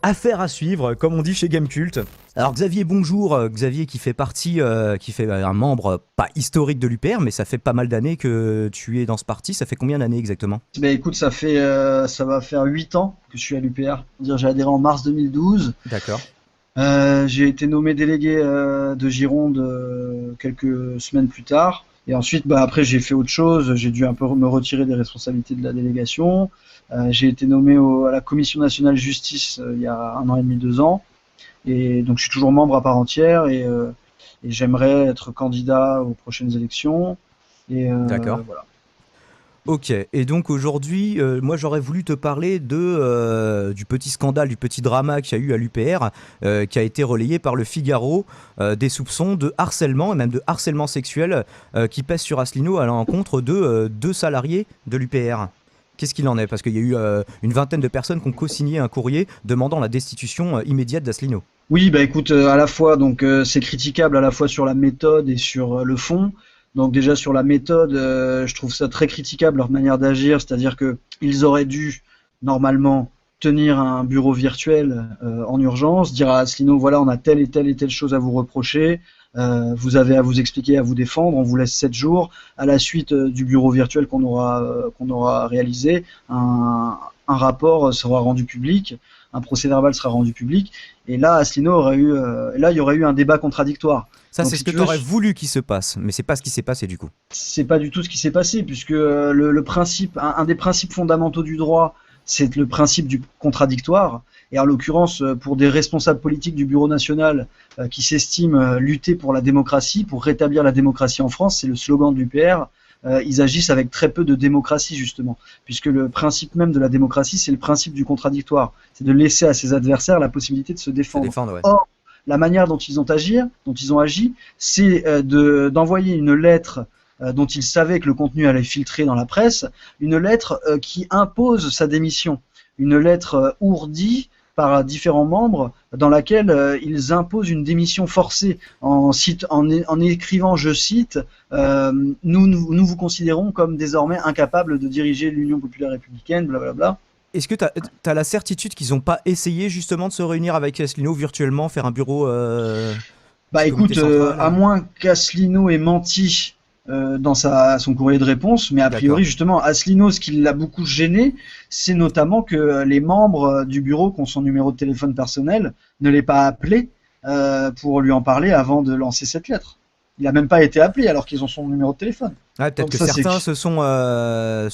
Affaire à suivre, comme on dit chez Gamecult. Alors Xavier, bonjour. Xavier qui fait partie, qui fait un membre pas historique de l'UPR, mais ça fait pas mal d'années que tu es dans ce parti. Ça fait combien d'années exactement? Ben écoute, ça va faire 8 ans que je suis à l'UPR. J'ai adhéré en mars 2012. D'accord. J'ai été nommé délégué de Gironde quelques semaines plus tard. Et ensuite, après, j'ai fait autre chose. J'ai dû un peu me retirer des responsabilités de la délégation. J'ai été nommé à la Commission nationale justice il y a 1 an et demi, 2 ans. Et donc, je suis toujours membre à part entière et j'aimerais être candidat aux prochaines élections. Et D'accord. voilà. Ok, et donc aujourd'hui, moi j'aurais voulu te parler du petit scandale, du petit drama qu'il y a eu à l'UPR, qui a été relayé par le Figaro, des soupçons de harcèlement, et même de harcèlement sexuel, qui pèsent sur Asselineau à l'encontre de deux salariés de l'UPR. Qu'est-ce qu'il en est? Parce qu'il y a eu une vingtaine de personnes qui ont co-signé un courrier demandant la destitution immédiate d'Asselineau. Oui, écoute, à la fois, donc c'est critiquable à la fois sur la méthode et sur le fond. Donc déjà sur la méthode, je trouve ça très critiquable leur manière d'agir, c'est-à-dire que ils auraient dû normalement tenir un bureau virtuel en urgence, dire à Asselineau voilà on a telle et telle chose à vous reprocher, vous avez à vous expliquer, à vous défendre, on vous laisse 7 jours. À la suite du bureau virtuel qu'on aura réalisé, un rapport sera rendu public, un procès-verbal sera rendu public, et là Asselineau aurait eu, là il y aurait eu un débat contradictoire. Ça, Donc c'est si ce que tu tu veux, aurais voulu qu'il se passe, mais c'est pas ce qui s'est passé du coup. c'est pas du tout ce qui s'est passé, puisque le principe, un des principes fondamentaux du droit, c'est le principe du contradictoire. Et en l'occurrence, pour des responsables politiques du Bureau national qui s'estiment lutter pour la démocratie, pour rétablir la démocratie en France, c'est le slogan de l'UPR, ils agissent avec très peu de démocratie justement, puisque le principe même de la démocratie, c'est le principe du contradictoire, c'est de laisser à ses adversaires la possibilité de se Se défendre. défendre, ouais. Or, la manière dont ils ont agi, c'est d'envoyer une lettre dont ils savaient que le contenu allait filtrer dans la presse, une lettre qui impose sa démission, une lettre ourdie par différents membres dans laquelle ils imposent une démission forcée en écrivant, je cite, nous vous considérons comme désormais incapables de diriger l'Union populaire républicaine, blablabla. Est-ce que tu as la certitude qu'ils n'ont pas essayé justement de se réunir avec Asselineau virtuellement, faire un bureau, petit comité Écoute, central à moins qu'Asselineau ait menti dans son courrier de réponse, mais a priori D'accord. justement Asselineau, ce qui l'a beaucoup gêné, c'est notamment que les membres du bureau qui ont son numéro de téléphone personnel ne l'aient pas appelé pour lui en parler avant de lancer cette lettre. Il n'a même pas été appelé alors qu'ils ont son numéro de téléphone. Ouais, peut-être Donc que ça c'est certains se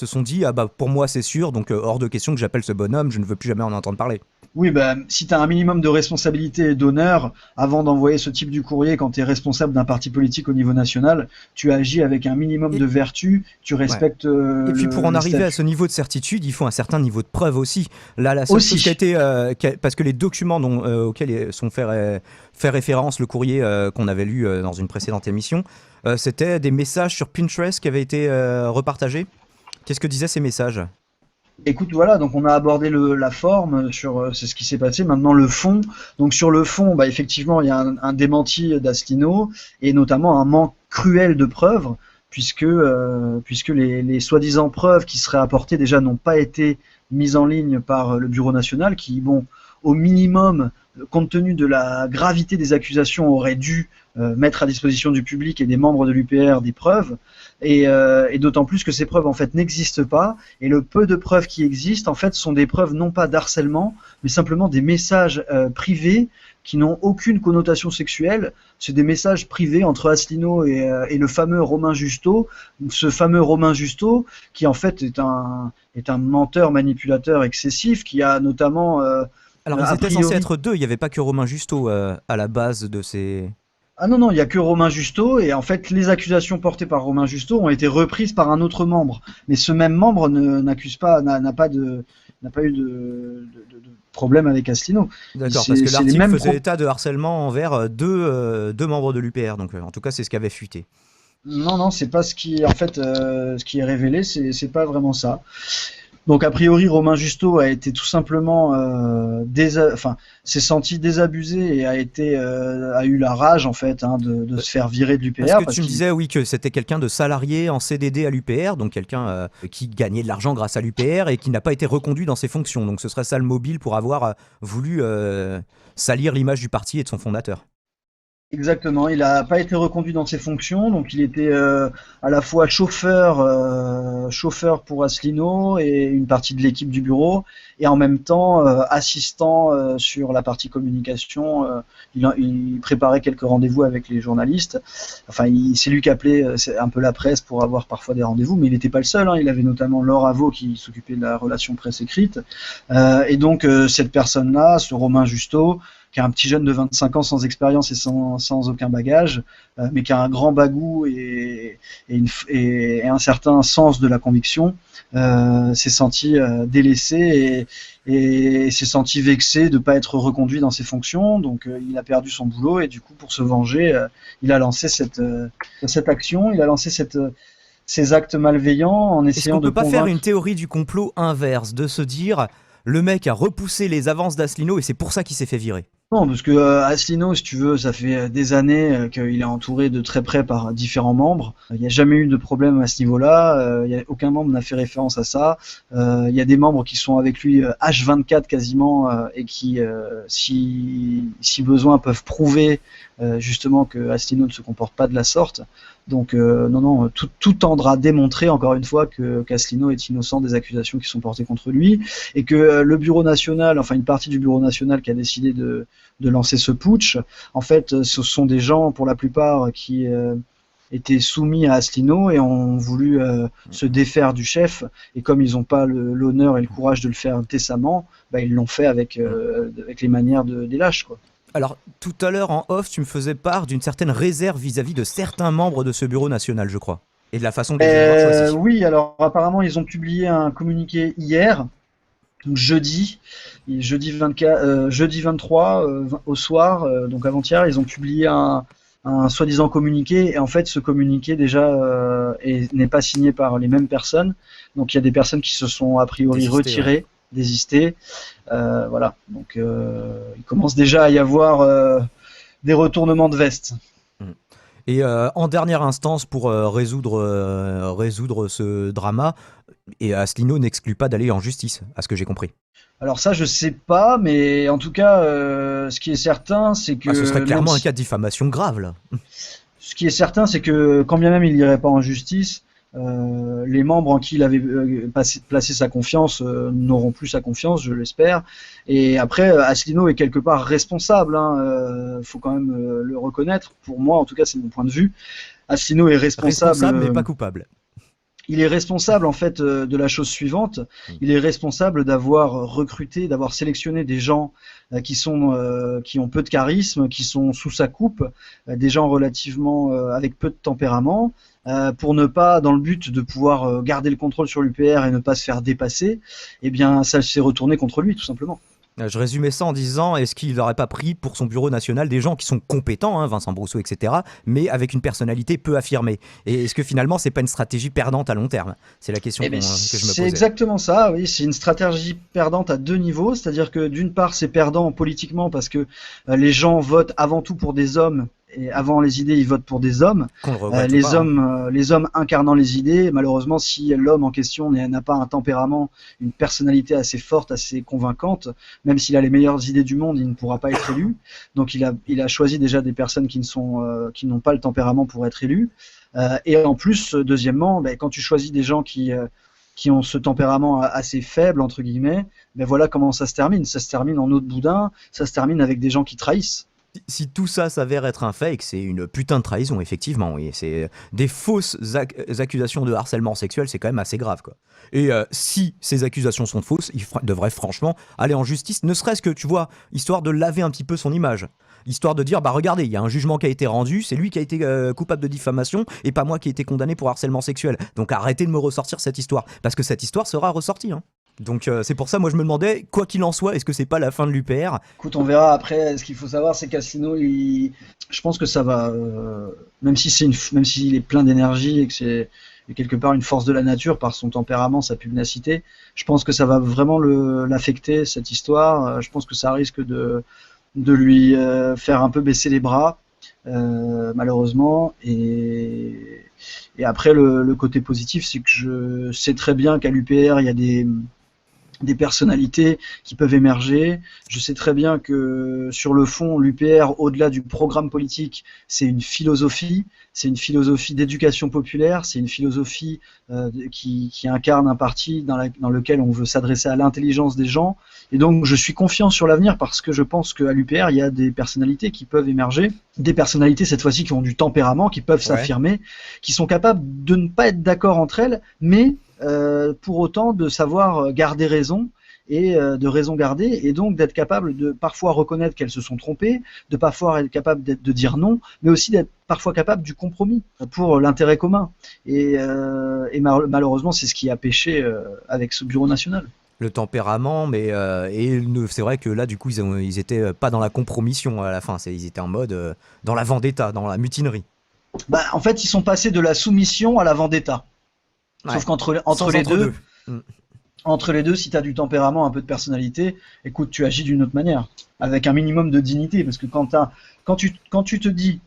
sont dit ah bah pour moi c'est sûr, donc hors de question que j'appelle ce bonhomme, je ne veux plus jamais en entendre parler. Oui, si tu as un minimum de responsabilité et d'honneur avant d'envoyer ce type de courrier quand tu es responsable d'un parti politique au niveau national, tu agis avec un minimum Et, de vertu, tu ouais. respectes Et puis pour en le arriver à ce statut. niveau de certitude, il faut un certain niveau de preuve aussi. Là, la seule chose qui a Aussi. été, parce que les documents auxquels sont fait référence le courrier qu'on avait lu dans une précédente émission, c'était des messages sur Pinterest qui avaient été repartagés. Qu'est-ce que disaient ces messages? Écoute, voilà, donc on a abordé la forme c'est ce qui s'est passé. Maintenant le fond. Donc sur le fond, effectivement, il y a un démenti d'Asselineau et notamment un manque cruel de preuves, puisque les soi-disant preuves qui seraient apportées déjà n'ont pas été mises en ligne par le Bureau national, qui, bon, au minimum, compte tenu de la gravité des accusations, aurait dû mettre à disposition du public et des membres de l'UPR des preuves, et d'autant plus que ces preuves en fait n'existent pas, et le peu de preuves qui existent en fait sont des preuves non pas d'harcèlement, mais simplement des messages privés qui n'ont aucune connotation sexuelle. C'est des messages privés entre Asselineau et le fameux Romain Justo, ce fameux Romain Justo qui en fait est un menteur manipulateur excessif, qui a notamment Alors ils a étaient censés priori. être deux, il n'y avait pas que Romain Justo à la base de ces... Ah non, non, il n'y a que Romain Justo, et en fait, les accusations portées par Romain Justo ont été reprises par un autre membre. Mais ce même membre n'accuse pas, n'a pas eu de problème avec Asselineau. D'accord, parce que C'est les l'article mêmes faisait propos. état de harcèlement envers deux membres de l'UPR, donc en tout cas c'est ce qui avait fuité. Non, non, c'est pas ce qui, en fait, ce qui est révélé, c'est pas vraiment ça. Donc a priori, Romain Justo a été tout simplement, s'est senti désabusé et a eu la rage en fait de se faire virer de Parce l'UPR que parce tu me qu'il disais, oui, que c'était quelqu'un de salarié en CDD à l'UPR, donc quelqu'un qui gagnait de l'argent grâce à l'UPR et qui n'a pas été reconduit dans ses fonctions. Donc ce serait ça le mobile pour avoir voulu salir l'image du parti et de son fondateur. Exactement, il n'a pas été reconduit dans ses fonctions, donc il était à la fois chauffeur pour Asselineau et une partie de l'équipe du bureau, et en même temps assistant sur la partie communication. Il préparait quelques rendez-vous avec les journalistes. Enfin, c'est lui qui appelait un peu la presse pour avoir parfois des rendez-vous, mais il n'était pas le seul. Il avait notamment Laure Avaux qui s'occupait de la relation presse écrite. Et donc cette personne-là, ce Romain Justo, qui est un petit jeune de 25 ans sans expérience et sans aucun bagage, mais qui a un grand bagou et un certain sens de la conviction, s'est senti délaissé et s'est senti vexé de ne pas être reconduit dans ses fonctions. Donc il a perdu son boulot et du coup, pour se venger, il a lancé cette action, il a lancé ces actes malveillants en Est-ce essayant qu'on de peut pas faire convaincre. une théorie du complot inverse, de se dire le mec a repoussé les avances d'Asselineau et c'est pour ça qu'il s'est fait virer? Non, parce que Asselineau, si tu veux, ça fait des années qu'il est entouré de très près par différents membres. Il n'y a jamais eu de problème à ce niveau-là. Aucun membre n'a fait référence à ça. Il y a des membres qui sont avec lui H24 quasiment et qui, si besoin, peuvent prouver justement que Asselineau ne se comporte pas de la sorte. Donc non, tout tendra à démontrer encore une fois qu'Asselineau est innocent des accusations qui sont portées contre lui et que le bureau national, enfin une partie du bureau national qui a décidé de lancer ce putsch, en fait, ce sont des gens pour la plupart qui étaient soumis à Asselineau et ont voulu se défaire du chef. Et comme ils n'ont pas l'honneur et le courage de le faire décemment, ils l'ont fait avec les manières des lâches, quoi. Alors, tout à l'heure en off, tu me faisais part d'une certaine réserve vis-à-vis de certains membres de ce bureau national, je crois, et de la façon de les avoir choisis. Oui, alors apparemment ils ont publié un communiqué hier, donc jeudi 24, jeudi 23 au soir, donc avant-hier, ils ont publié un soi-disant communiqué, et en fait ce communiqué déjà n'est pas signé par les mêmes personnes, donc il y a des personnes qui se sont a priori retirées, désistées, voilà, donc il commence déjà à y avoir des retournements de veste. Et en dernière instance, pour résoudre ce drama, et Asselineau n'exclut pas d'aller en justice, à ce que j'ai compris. Alors ça, je sais pas, mais en tout cas, ce qui est certain, c'est que ce serait clairement un cas de diffamation grave, là. Ce qui est certain, c'est que quand bien même il n'irait pas en justice, les membres en qui il avait placé sa confiance n'auront plus sa confiance, je l'espère. Et après, Asselineau est quelque part responsable, faut quand même le reconnaître. Pour moi, en tout cas, c'est mon point de vue. Asselineau est responsable, mais pas coupable. Il est responsable en fait de la chose suivante. Il est responsable d'avoir recruté, d'avoir sélectionné des gens qui ont peu de charisme, qui sont sous sa coupe, des gens relativement avec peu de tempérament, pour ne pas, dans le but de pouvoir garder le contrôle sur l'UPR et ne pas se faire dépasser. Eh bien, ça s'est retourné contre lui, tout simplement. Je résumais ça en disant, est-ce qu'il n'aurait pas pris pour son bureau national des gens qui sont compétents, Vincent Brousseau, etc., mais avec une personnalité peu affirmée? Et est-ce que finalement, c'est pas une stratégie perdante à long terme? C'est la question que je me posais. C'est exactement ça, oui. C'est une stratégie perdante à deux niveaux. C'est-à-dire que d'une part, c'est perdant politiquement parce que les gens votent avant tout pour des hommes. Et avant les idées, ils votent pour des hommes. Les hommes incarnant les idées, malheureusement, si l'homme en question n'a pas un tempérament, une personnalité assez forte, assez convaincante, même s'il a les meilleures idées du monde, il ne pourra pas être élu. Donc il a choisi déjà des personnes qui n'ont pas le tempérament pour être élus. Et en plus, deuxièmement, quand tu choisis des gens qui ont ce tempérament assez faible, entre guillemets, voilà comment ça se termine. Ça se termine en eau de boudin, ça se termine avec des gens qui trahissent. Si tout ça s'avère être un fake, c'est une putain de trahison, effectivement. Oui. C'est des fausses accusations de harcèlement sexuel, c'est quand même assez grave, quoi. Et si ces accusations sont fausses, il devrait franchement aller en justice, ne serait-ce que, tu vois, histoire de laver un petit peu son image. Histoire de dire, regardez, il y a un jugement qui a été rendu, c'est lui qui a été coupable de diffamation, et pas moi qui ai été condamné pour harcèlement sexuel. Donc arrêtez de me ressortir cette histoire, parce que cette histoire sera ressortie, Donc c'est pour ça, moi je me demandais, quoi qu'il en soit, est-ce que c'est pas la fin de l'UPR? Écoute, on verra après. Ce qu'il faut savoir, c'est qu'Asselineau, je pense que ça va, même s'il est plein d'énergie et que est quelque part une force de la nature par son tempérament, sa pugnacité. Je pense que ça va vraiment l'affecter, cette histoire. Je pense que ça risque de lui faire un peu baisser les bras, malheureusement. Et après, le côté positif, c'est que je sais très bien qu'à l'UPR, il y a des personnalités qui peuvent émerger. Je sais très bien que sur le fond, l'UPR, au-delà du programme politique, c'est une philosophie d'éducation populaire, c'est une philosophie qui incarne un parti dans lequel on veut s'adresser à l'intelligence des gens. Et donc je suis confiant sur l'avenir parce que je pense qu'à l'UPR, il y a des personnalités qui peuvent émerger, des personnalités cette fois-ci qui ont du tempérament, qui peuvent s'affirmer, qui sont capables de ne pas être d'accord entre elles, mais pour autant de savoir garder raison et de raison garder, et donc d'être capable de parfois reconnaître qu'elles se sont trompées, de parfois être capable de dire non, mais aussi d'être parfois capable du compromis pour l'intérêt commun. Et malheureusement, c'est ce qui a péché avec ce bureau national. Le tempérament, mais c'est vrai que là, du coup, ils étaient pas dans la compromission à la fin, ils étaient en mode dans la vendetta, dans la mutinerie. Bah, en fait, ils sont passés de la soumission à la vendetta. Ouais. Sauf qu'entre les deux, entre les deux, si tu as du tempérament, un peu de personnalité, écoute, tu agis d'une autre manière, avec un minimum de dignité, parce que quand tu te dis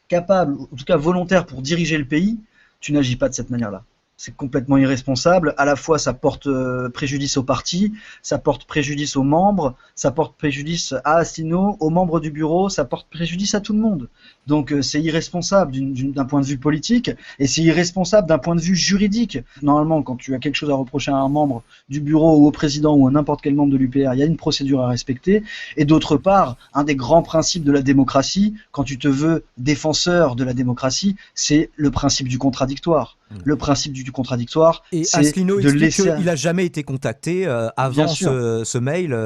capable, en tout cas volontaire pour diriger le pays, tu n'agis pas de cette manière-là. C'est complètement irresponsable. À la fois, ça porte préjudice au parti, ça porte préjudice aux membres, ça porte préjudice à Asselineau, aux membres du bureau, ça porte préjudice à tout le monde. Donc c'est irresponsable d'un point de vue politique et c'est irresponsable d'un point de vue juridique. Normalement, quand tu as quelque chose à reprocher à un membre du bureau ou au président ou à n'importe quel membre de l'UPR, il y a une procédure à respecter. Et d'autre part, un des grands principes de la démocratie, quand tu te veux défenseur de la démocratie, c'est le principe du contradictoire. Le principe du contradictoire, et c'est Asselineau de laisser... Il n'a jamais été contacté avant ce mail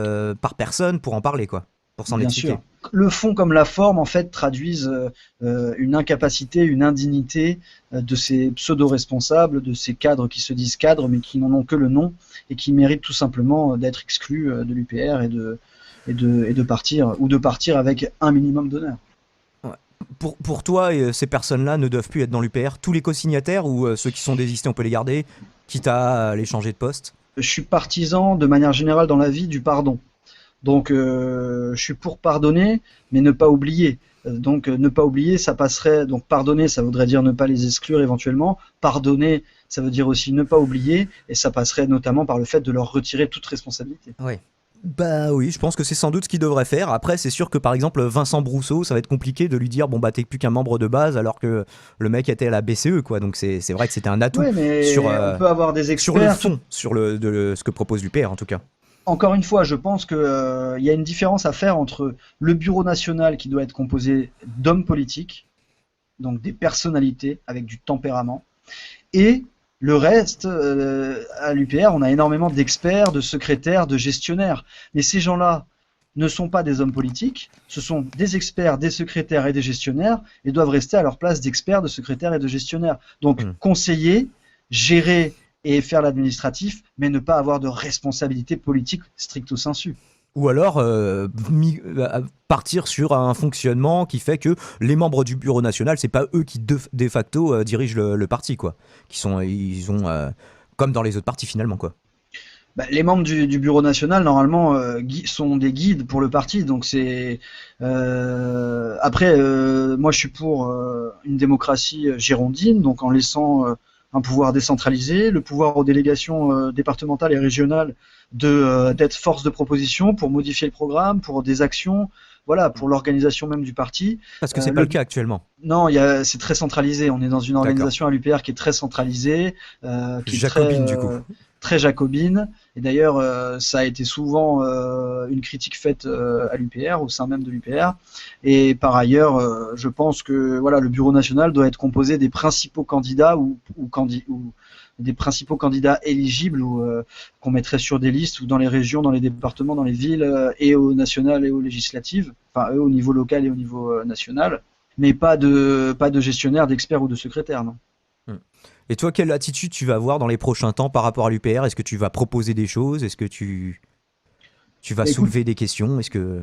par personne pour en parler, quoi, pour s'en expliquer. Sûr. Le fond comme la forme, en fait, traduisent une incapacité, une indignité de ces pseudo-responsables, de ces cadres qui se disent cadres, mais qui n'en ont que le nom, et qui méritent tout simplement d'être exclus de l'UPR et de partir, ou de partir avec un minimum d'honneur. Pour toi, ces personnes-là ne doivent plus être dans l'UPR, tous les co-signataires ou ceux qui sont désistés, on peut les garder, quitte à les changer de poste? Je suis partisan, de manière générale dans la vie, du pardon. Donc je suis pour pardonner, mais ne pas oublier. Donc ne pas oublier, ça passerait... Donc pardonner, ça voudrait dire ne pas les exclure éventuellement. Pardonner, ça veut dire aussi ne pas oublier, et ça passerait notamment par le fait de leur retirer toute responsabilité. Oui. Bah oui, je pense que c'est sans doute ce qu'il devrait faire. Après, c'est sûr que par exemple, Vincent Brousseau, ça va être compliqué de lui dire bon bah t'es plus qu'un membre de base alors que le mec était à la BCE, quoi. Donc c'est vrai que c'était un atout on peut avoir des experts sur le fond, sur ce que propose l'UPR en tout cas. Encore une fois, je pense qu'il y a une différence à faire entre le bureau national qui doit être composé d'hommes politiques, donc des personnalités avec du tempérament, et le reste. À l'UPR, on a énormément d'experts, de secrétaires, de gestionnaires. Mais ces gens-là ne sont pas des hommes politiques, ce sont des experts, des secrétaires et des gestionnaires, et doivent rester à leur place d'experts, de secrétaires et de gestionnaires. Donc conseiller, gérer et faire l'administratif, mais ne pas avoir de responsabilité politique stricto sensu. Ou alors partir sur un fonctionnement qui fait que les membres du bureau national, c'est pas eux qui de facto dirigent le parti, quoi. Ils ont comme dans les autres partis finalement, quoi. Bah, les membres du bureau national normalement sont des guides pour le parti, donc c'est après moi je suis pour une démocratie girondine, donc en laissant un pouvoir décentralisé, le pouvoir aux délégations départementales et régionales d'être force de proposition pour modifier le programme, pour des actions, voilà, pour l'organisation même du parti. Parce que c'est pas le cas actuellement. Non, c'est très centralisé. On est dans une organisation à l'UPR qui est très centralisée, qui est jacobine du coup. Très jacobine. Et d'ailleurs, ça a été souvent une critique faite à l'UPR, au sein même de l'UPR. Et par ailleurs, je pense que voilà, le bureau national doit être composé des principaux candidats ou des principaux candidats éligibles qu'on mettrait sur des listes ou dans les régions, dans les départements, dans les villes et au national et aux législatives, enfin eux au niveau local et au niveau national, mais pas de gestionnaire, d'experts ou de secrétaires, non. Et toi, quelle attitude tu vas avoir dans les prochains temps par rapport à l'UPR? Est-ce que tu vas proposer des choses? Est-ce que tu vas soulever des questions? Est-ce que...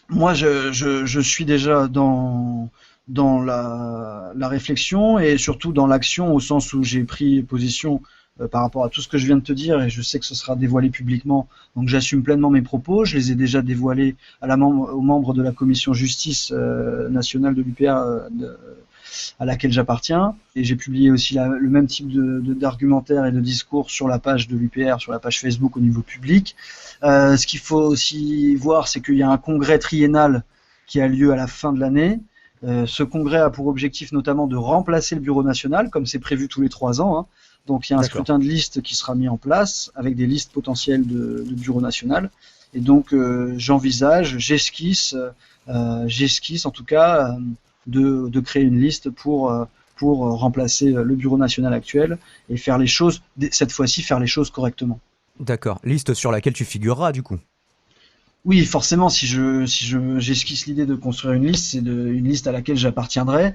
Moi, je suis déjà dans dans la réflexion et surtout dans l'action, au sens où j'ai pris position par rapport à tout ce que je viens de te dire, et je sais que ce sera dévoilé publiquement, donc j'assume pleinement mes propos. Je les ai déjà dévoilés aux membres de la commission justice nationale de l'UPR à laquelle j'appartiens, et j'ai publié aussi le même type d'argumentaire et de discours sur la page de l'UPR, sur la page Facebook au niveau public. Ce qu'il faut aussi voir, c'est qu'il y a un congrès triennal qui a lieu à la fin de l'année. Ce congrès a pour objectif notamment de remplacer le bureau national, comme c'est prévu tous les 3 ans. Hein. Donc il y a un scrutin de liste qui sera mis en place, avec des listes potentielles de bureau national. Et donc j'esquisse en tout cas de créer une liste pour remplacer le bureau national actuel et faire les choses, cette fois-ci faire les choses correctement. D'accord, liste sur laquelle tu figureras du coup. Oui, forcément, si j'esquisse l'idée de construire une liste, c'est une liste à laquelle j'appartiendrai,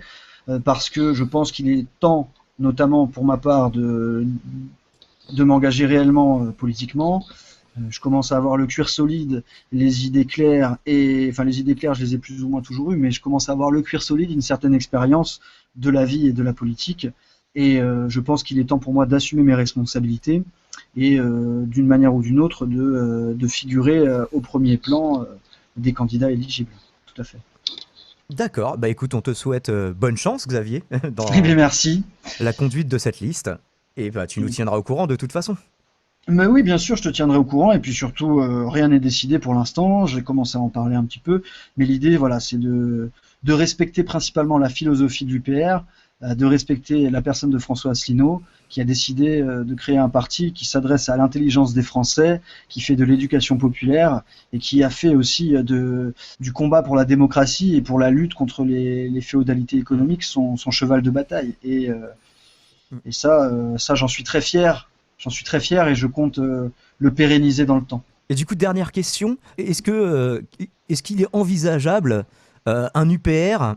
parce que je pense qu'il est temps, notamment pour ma part, de m'engager réellement politiquement. Je commence à avoir le cuir solide, les idées claires, enfin les idées claires, je les ai plus ou moins toujours eues, mais je commence à avoir le cuir solide, une certaine expérience de la vie et de la politique, et je pense qu'il est temps pour moi d'assumer mes responsabilités et d'une manière ou d'une autre de figurer au premier plan des candidats éligibles. Tout à fait. D'accord, bah écoute, on te souhaite bonne chance, Xavier, dans merci. la conduite de cette liste, et bah tu nous tiendras au courant de toute façon. Mais oui, bien sûr, je te tiendrai au courant, et puis surtout, rien n'est décidé pour l'instant, j'ai commencé à en parler un petit peu, mais l'idée, voilà, c'est de respecter principalement la philosophie de l'UPR, de respecter la personne de François Asselineau, qui a décidé de créer un parti qui s'adresse à l'intelligence des Français, qui fait de l'éducation populaire, et qui a fait aussi du combat pour la démocratie et pour la lutte contre les féodalités économiques son cheval de bataille. Et ça, j'en suis très fier. J'en suis très fier et je compte le pérenniser dans le temps. Et du coup, dernière question, est-ce qu'il est envisageable un UPR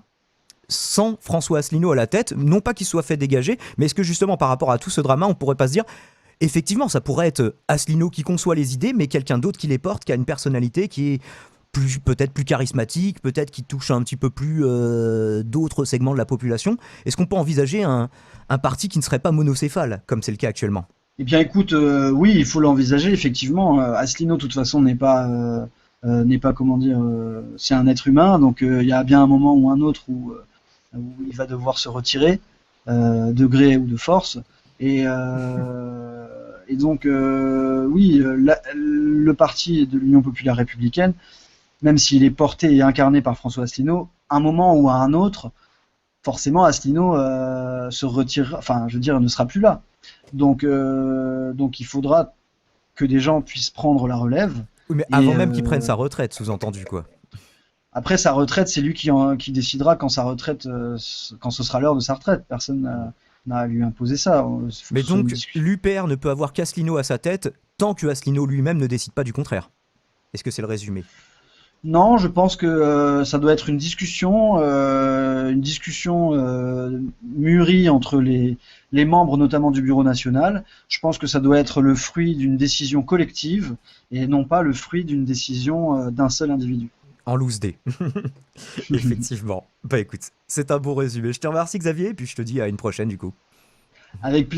sans François Asselineau à la tête, non pas qu'il soit fait dégager, mais est-ce que justement par rapport à tout ce drama, on pourrait pas se dire, effectivement, ça pourrait être Asselineau qui conçoit les idées, mais quelqu'un d'autre qui les porte, qui a une personnalité qui est peut-être plus charismatique, peut-être qui touche un petit peu plus d'autres segments de la population. Est-ce qu'on peut envisager un parti qui ne serait pas monocéphale, comme c'est le cas actuellement ? Eh bien, écoute, oui, il faut l'envisager. Effectivement, Asselineau, de toute façon, n'est pas comment dire, c'est un être humain, donc il y a bien un moment ou un autre où il va devoir se retirer, de gré ou de force. Et donc, oui, le parti de l'Union populaire républicaine, même s'il est porté et incarné par François Asselineau, à un moment ou à un autre, forcément, Asselineau se retire, enfin, je veux dire, ne sera plus là. Donc il faudra que des gens puissent prendre la relève. Oui, mais avant même qu'il prenne sa retraite, sous-entendu, quoi. Après sa retraite, c'est lui qui décidera quand sa retraite, quand ce sera l'heure de sa retraite. Personne n'a à lui imposer ça. Mais donc, l'UPR ne peut avoir qu'Asselineau à sa tête tant que Asselineau lui-même ne décide pas du contraire. Est-ce que c'est le résumé ? Non, je pense que ça doit être une discussion mûrie entre les membres, notamment du Bureau national. Je pense que ça doit être le fruit d'une décision collective et non pas le fruit d'une décision d'un seul individu. En loose day. Effectivement. Bah écoute, c'est un beau résumé. Je te remercie Xavier et puis je te dis à une prochaine du coup. Avec plaisir.